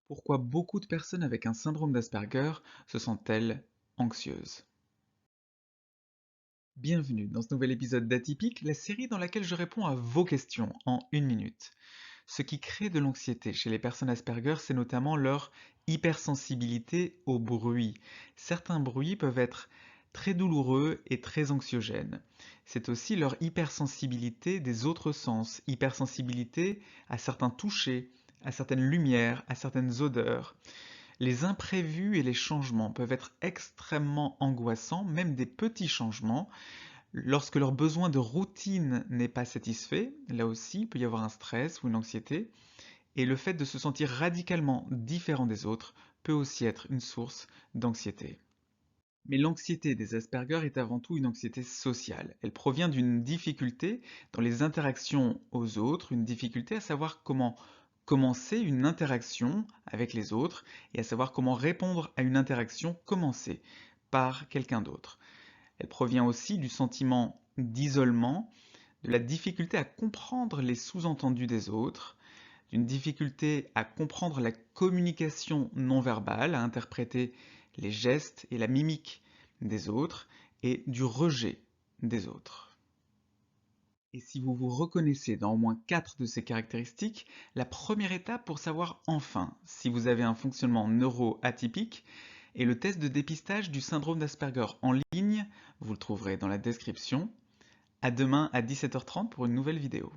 Pourquoi beaucoup de personnes avec un syndrome d'Asperger se sentent-elles anxieuses? Bienvenue dans ce nouvel épisode d'Atypique, la série dans laquelle je réponds à vos questions en une minute. Ce qui crée de l'anxiété chez les personnes Asperger, c'est notamment leur hypersensibilité au bruit. Certains bruits peuvent être très douloureux et très anxiogènes. C'est aussi leur hypersensibilité des autres sens, hypersensibilité à certains touchés, à certaines lumières, à certaines odeurs. Les imprévus et les changements peuvent être extrêmement angoissants, même des petits changements. Lorsque leur besoin de routine n'est pas satisfait, là aussi, il peut y avoir un stress ou une anxiété. Et le fait de se sentir radicalement différent des autres peut aussi être une source d'anxiété. Mais l'anxiété des Asperger est avant tout une anxiété sociale. Elle provient d'une difficulté dans les interactions aux autres, une difficulté à savoir comment commencer une interaction avec les autres et à savoir comment répondre à une interaction commencée par quelqu'un d'autre. Elle provient aussi du sentiment d'isolement, de la difficulté à comprendre les sous-entendus des autres, d'une difficulté à comprendre la communication non verbale, à interpréter les gestes et la mimique des autres, et du rejet des autres. Et si vous vous reconnaissez dans au moins 4 de ces caractéristiques, la première étape pour savoir enfin si vous avez un fonctionnement neuro-atypique est le test de dépistage du syndrome d'Asperger en ligne, vous le trouverez dans la description. À demain à 17h30 pour une nouvelle vidéo.